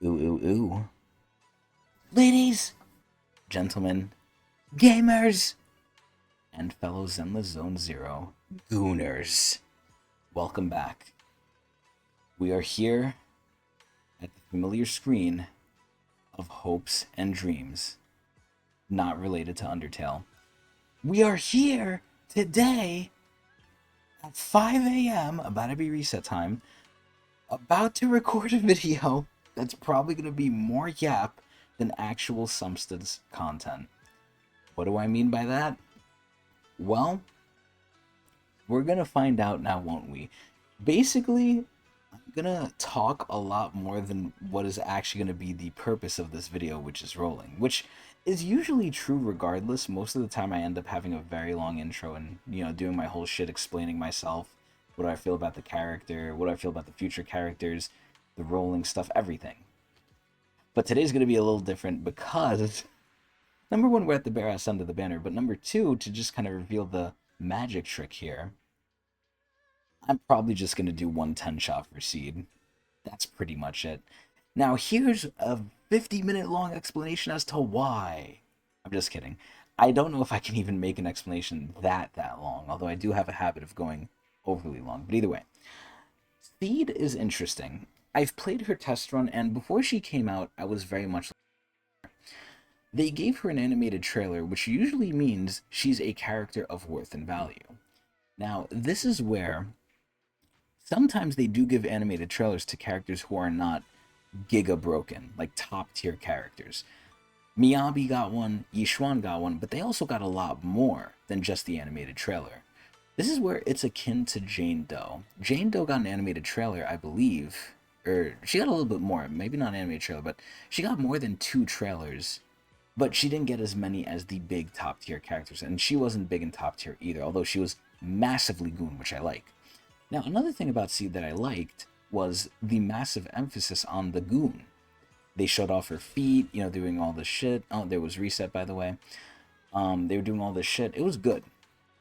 Ooh, ooh, ooh. Ladies, gentlemen, gamers, and fellow Zenless Zone Zero gooners, welcome back. We are here at the familiar screen of hopes and dreams, not related to Undertale. We are here today at 5 a.m., about to be reset time, about to record a video that's probably going to be more yap than actual substance content. What do I mean by that? Well, we're gonna find out now, won't we? Basically, I'm gonna talk a lot more than what is actually gonna be the purpose of this video, which is rolling, which is usually true regardless. Most of the time I end up having a very long intro and, doing my whole shit explaining myself, what do I feel about the character, what do I feel about the future characters, the rolling stuff, everything. But today's gonna be a little different because number one, we're at the bare ass end of the banner, but number two, to just kind of reveal the magic trick here, I'm probably just going to do 110 shot for seed. That's pretty much it. Now, here's a 50-minute long explanation as to why. I'm just kidding. I don't know if I can even make an explanation that long, although I do have a habit of going overly long. But either way, Seed is interesting. I've played her test run, and before she came out, I was very much. They gave her an animated trailer, which usually means she's a character of worth and value. Now, this is where sometimes they do give animated trailers to characters who are not giga broken, like top tier characters. Miyabi got one, Yishuan got one, but they also got a lot more than just the animated trailer. This is where it's akin to Jane Doe. Jane Doe got an animated trailer, I believe, or she got a little bit more, maybe not an animated trailer, but she got more than 2 trailers, but she didn't get as many as the big top tier characters, and she wasn't big in top tier either, although she was massively goon, which I like. Now, another thing about Seed that I liked was the massive emphasis on the goon. They showed off her feet, doing all this shit. Oh, there was reset, by the way. They were doing all this shit. It was good.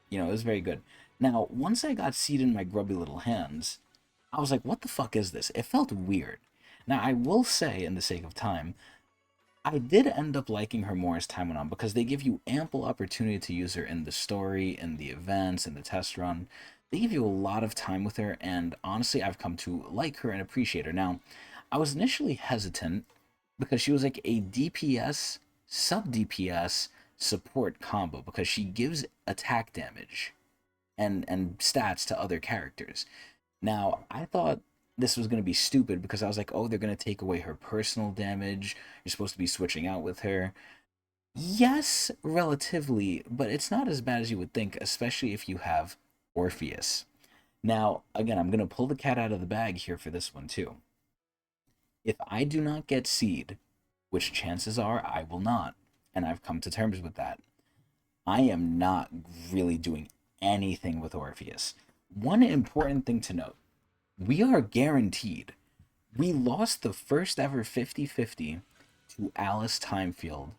It was very good. Now, once I got Seed in my grubby little hands, I was like, what the fuck is this? It felt weird. Now, I will say, in the sake of time, I did end up liking her more as time went on because they give you ample opportunity to use her in the story, in the events, in the test run. They give you a lot of time with her, and honestly, I've come to like her and appreciate her. Now, I was initially hesitant because she was like a DPS, sub DPS support combo because she gives attack damage and stats to other characters. Now, I thought this was going to be stupid because I was like, oh, they're going to take away her personal damage. You're supposed to be switching out with her. Yes, relatively, but it's not as bad as you would think, especially if you have Orpheus. Now, again, I'm going to pull the cat out of the bag here for this one, too. If I do not get Seed, which chances are I will not, and I've come to terms with that, I am not really doing anything with Orpheus. One important thing to note, we are guaranteed. We lost the first ever 50-50 to Alice Timefield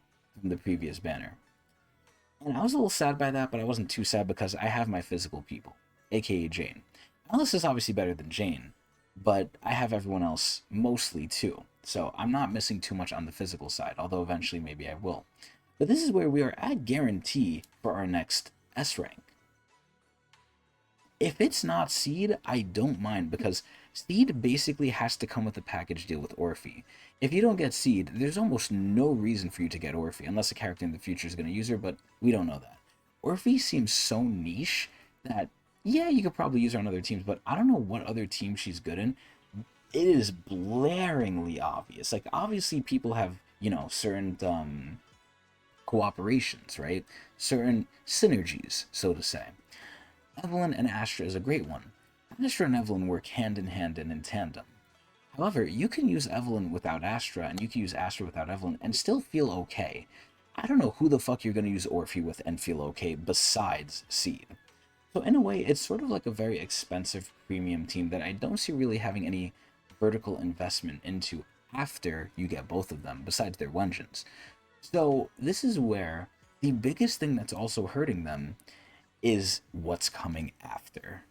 from the previous banner. And I was a little sad by that, but I wasn't too sad because I have my physical people, aka Jane. Alice is obviously better than Jane, but I have everyone else mostly too. So I'm not missing too much on the physical side, although eventually maybe I will. But this is where we are at guarantee for our next S rank. If it's not Seed, I don't mind because Seed basically has to come with a package deal with Orphe. If you don't get Seed, there's almost no reason for you to get Orphe, unless a character in the future is going to use her, but we don't know that. Orphe seems so niche that, yeah, you could probably use her on other teams, but I don't know what other team she's good in. It is blaringly obvious. Like, obviously people have, certain cooperations, right? Certain synergies, so to say. Evelyn and Astra is a great one. Astra and Evelyn work hand in hand and in tandem. However, you can use Evelyn without Astra, and you can use Astra without Evelyn, and still feel okay. I don't know who the fuck you're going to use Orphe with and feel okay besides Seed. So in a way, it's sort of like a very expensive premium team that I don't see really having any vertical investment into after you get both of them, besides their wensions. So this is where the biggest thing that's also hurting them is what's coming after.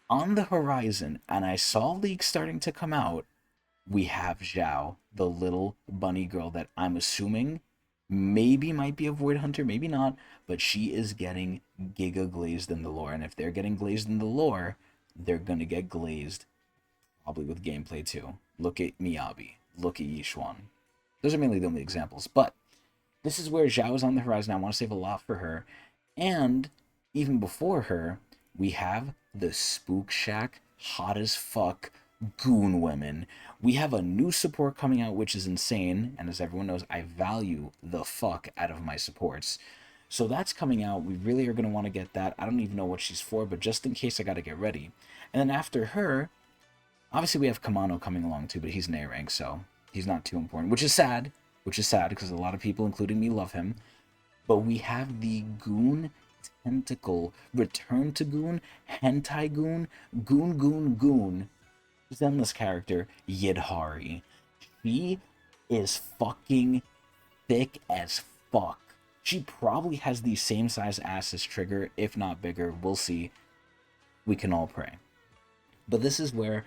On the horizon, and I saw leaks starting to come out, we have Zhao, the little bunny girl that I'm assuming maybe might be a Void Hunter, maybe not, but she is getting giga glazed in the lore. And if they're getting glazed in the lore, they're gonna get glazed probably with gameplay too. Look at Miyabi, look at Yishuan. Those are mainly the only examples, but this is where Zhao is on the horizon. I want to save a lot for her. And even before her, we have the Spook Shack, hot as fuck, goon women. We have a new support coming out, which is insane. And as everyone knows, I value the fuck out of my supports. So that's coming out. We really are going to want to get that. I don't even know what she's for, but just in case, I got to get ready. And then after her, obviously we have Kamano coming along too, but he's an A rank, so he's not too important, which is sad. Which is sad because a lot of people, including me, love him. But we have the Goon Tentacle, Return to Goon, Hentai Goon, Goon, Zenless character, Yidhari. She is fucking thick as fuck. She probably has the same size ass as Trigger, if not bigger. We'll see. We can all pray. But this is where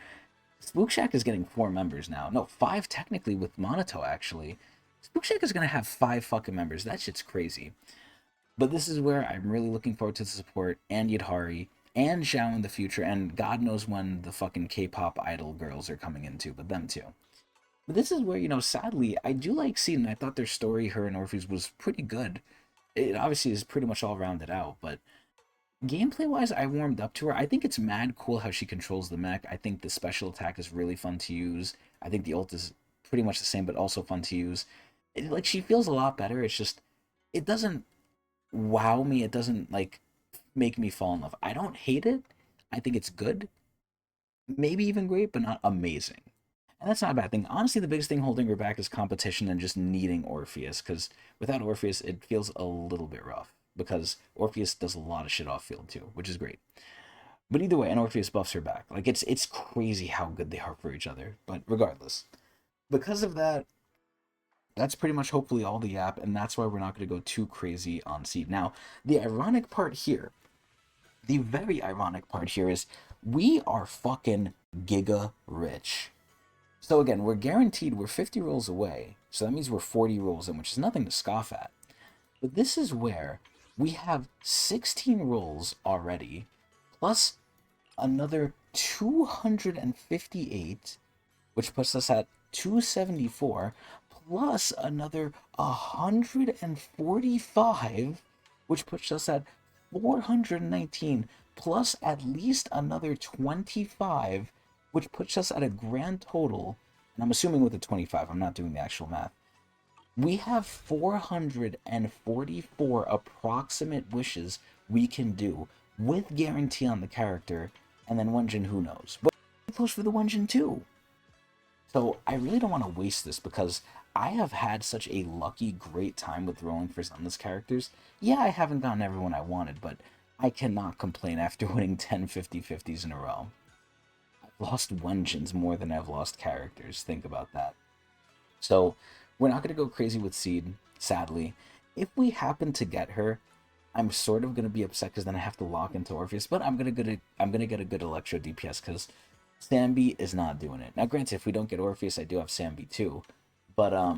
Spook Shack is getting 4 members now. No, 5 technically with Monato, actually. Spook Shack is going to have 5 fucking members. That shit's crazy. But this is where I'm really looking forward to the support, and Yidhari, and Zhao in the future, and God knows when the fucking K-pop idol girls are coming in too, but them too. But this is where, you know, sadly, I do like Seed, and I thought their story, her and Orpheus, was pretty good. It obviously is pretty much all rounded out, but gameplay-wise, I warmed up to her. I think it's mad cool how she controls the mech. I think the special attack is really fun to use. I think the ult is pretty much the same, but also fun to use. Like, she feels a lot better. It's just, it doesn't wow me. It doesn't, like, make me fall in love. I don't hate it. I think it's good. Maybe even great, but not amazing. And that's not a bad thing. Honestly, the biggest thing holding her back is competition and just needing Orpheus, because without Orpheus, it feels a little bit rough, because Orpheus does a lot of shit off field too, which is great. But either way, and Orpheus buffs her back. Like, it's crazy how good they are for each other. But regardless, because of that, that's pretty much hopefully all the app, and that's why we're not going to go too crazy on Seed. Now, the ironic part here, the very ironic part here is we are fucking giga rich. So again, we're guaranteed we're 50 rolls away, so that means we're 40 rolls in, which is nothing to scoff at. But this is where we have 16 rolls already, plus another 258, which puts us at 274, plus another 145, which puts us at 419, plus at least another 25, which puts us at a grand total, and I'm assuming with the 25, I'm not doing the actual math. We have 444 approximate wishes we can do with guarantee on the character, and then Wenjin, who knows. But we're close for the Wenjin too. So I really don't want to waste this because I have had such a lucky, great time with rolling for Zenless characters. Yeah, I haven't gotten everyone I wanted, but I cannot complain after winning 10 50-50s in a row. I've lost Wenjins more than I've lost characters. Think about that. So we're not going to go crazy with Seed, sadly. If we happen to get her, I'm sort of going to be upset because then I have to lock into Orpheus, but I'm going to get a good Electro DPS because Sambi is not doing it. Now, granted, if we don't get Orpheus, I do have Sambi too, but I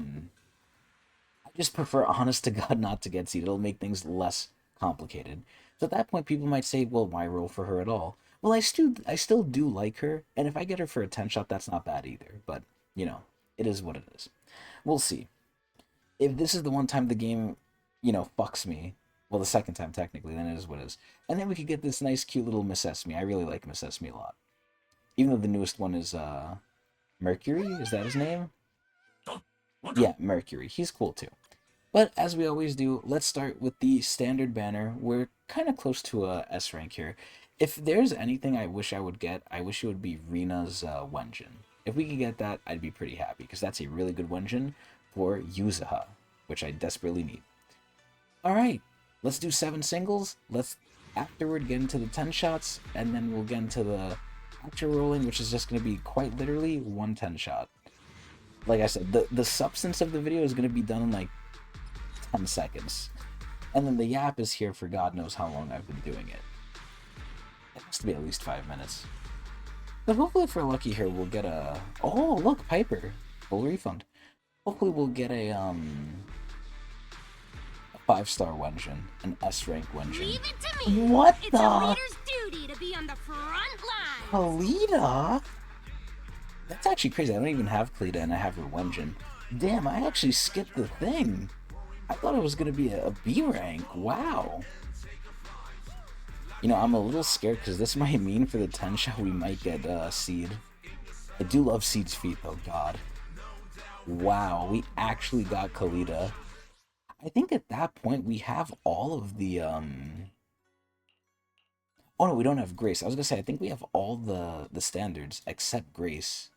just prefer, honest to God, not to get Seed. It'll make things less complicated. So at that point, people might say, well, why roll for her at all? Well, I still do like her, and if I get her for a 10-shot, that's not bad either, but, you know, it is what it is. We'll see. If this is the one time the game, you know, fucks me, well, the second time technically, then it is what it is. And then we could get this nice, cute little Miss Esme. I really like Miss Esme a lot. Even though the newest one is, Mercury? Is that his name? Yeah, Mercury. He's cool too. But as we always do, let's start with the standard banner. We're kind of close to a S rank here. If there's anything I wish I would get, I wish it would be Rina's Wenjin. If we could get that, I'd be pretty happy, because that's a really good Wenjin for Yuzaha, which I desperately need. Alright, let's do 7 singles. Let's afterward get into the 10 shots, and then we'll get into the actual rolling, which is just going to be quite literally 1 10-shot. Like I said, the substance of the video is going to be done in like 10 seconds. And then the yap is here for God knows how long I've been doing it. It has to be at least 5 minutes. But hopefully if we're lucky here, we'll get a... Oh, look, Piper. Full refund. Hopefully we'll get a 5-star Wenjin. An S-rank Wenjin. Leave it to me. What it's the? a leader's duty to be on the front line. Kalita? That's actually crazy. I don't even have Kalita and I have her Wenjin. Damn, I actually skipped the thing. I thought it was going to be a B rank. Wow. You know, I'm a little scared because this might mean for the 10 shot we might get Seed. I do love Seed's feet though, god. Wow, we actually got Kalita. I think at that point we have all of the Oh no, we don't have Grace. I was gonna say I think we have all the standards except Grace.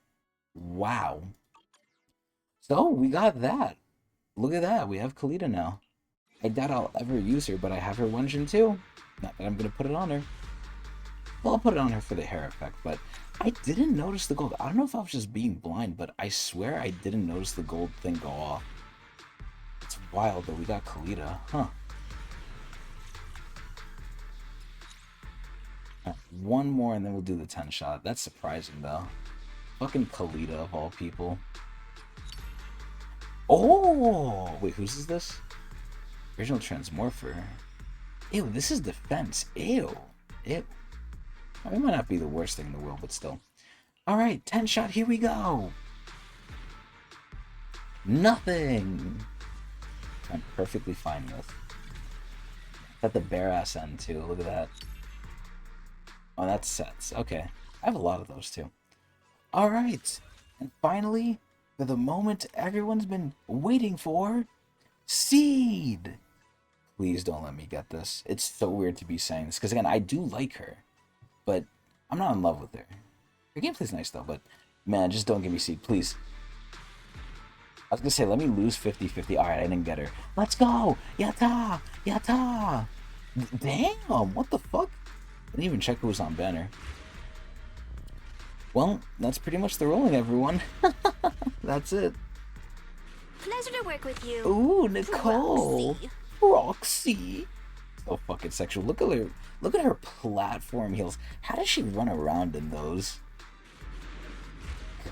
Wow. So we got that. Look at that. We have Kalita now. I doubt I'll ever use her, but I have her Wenjin too. Not that I'm gonna put it on her. Well, I'll put it on her for the hair effect, but I didn't notice the gold. I don't know if I was just being blind, but I swear I didn't notice the gold thing go off. It's wild that we got Kalita, huh? One more and then we'll do the 10 shot. That's surprising though. Fucking Kalita of all people. Oh! Wait, whose is this? Original Transmorpher. Ew, this is defense. Ew. Ew. It might not be the worst thing in the world, but still. Alright, 10 shot, here we go! Nothing! I'm perfectly fine with. Got the bare ass end too, look at that. Oh, that's sets. Okay. I have a lot of those too. Alright. And finally, for the moment everyone's been waiting for, Seed! Please don't let me get this. It's so weird to be saying this, because again, I do like her, but I'm not in love with her. Her gameplay's nice though, but man, just don't give me Seed, please. I was gonna say, let me lose 50-50. Alright, I didn't get her. Let's go! Yatta! Yatta! Damn, what the fuck? I didn't even check who was on banner. Well, that's pretty much the rolling, everyone. That's it. Pleasure to work with you. Ooh, Nicole. Roxy. So fucking sexual. Look at her. Look at her platform heels. How does she run around in those?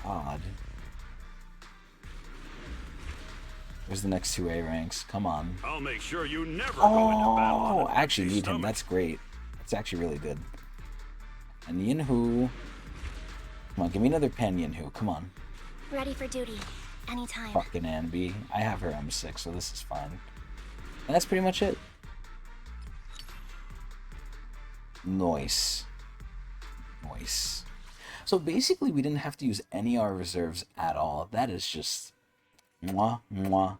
God. Where's the next 2 A ranks? Come on. I'll make sure you never go into battle. Oh, I actually need him. That's great. It's actually really good. And Yinhu. Come on, give me another Pan Yinhu. Come on. Ready for duty. Anytime. Fucking Anby. I have her M6, so this is fine. And that's pretty much it. Nice. Nice. So basically, we didn't have to use any of our reserves at all. That is just... Mwah, mwah,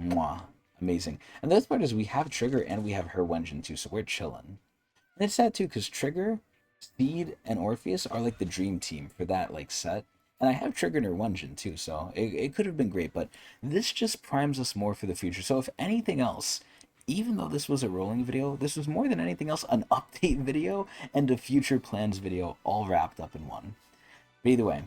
mwah. Amazing. And the other part is we have Trigger and we have her Wenjin too, so we're chilling. And it's sad too, because Trigger, Seed, and Orpheus are like the dream team for that like set. And I have Trigger and her Wenjin too, so it could have been great, but this just primes us more for the future. So if anything else, even though this was a rolling video, this was more than anything else an update video and a future plans video all wrapped up in one. But either way,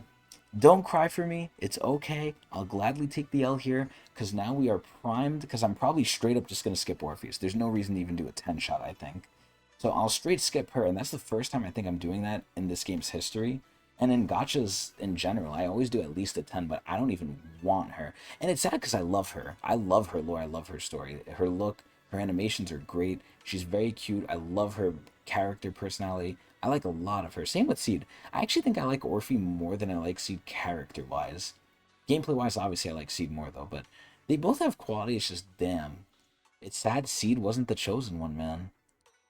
don't cry for me. It's okay. I'll gladly take the L here, because now we are primed, because I'm probably straight up just going to skip Orpheus. There's no reason to even do a 10 shot, I think. So I'll straight skip her, and that's the first time I think I'm doing that in this game's history. And in gachas in general, I always do at least a 10, but I don't even want her. And it's sad because I love her. I love her lore. I love her story. Her look, her animations are great. She's very cute. I love her character personality. I like a lot of her. Same with Seed. I actually think I like Orphe more than I like Seed character-wise. Gameplay-wise, obviously I like Seed more, though. But they both have quality. It's just, damn. It's sad Seed wasn't the chosen one, man.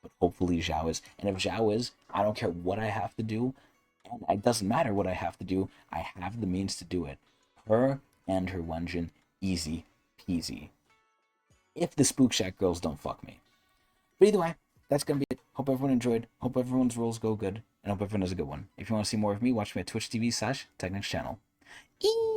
But hopefully Zhao is. And if Zhao is, I don't care what I have to do. And it doesn't matter what I have to do. I have the means to do it. Her and her Wenjin, easy peasy. If the Spook Shack girls don't fuck me. But either way, that's going to be it. Hope everyone enjoyed. Hope everyone's rolls go good. And hope everyone has a good one. If you want to see more of me, watch me at Twitch TV/Tecnics channel. Eee!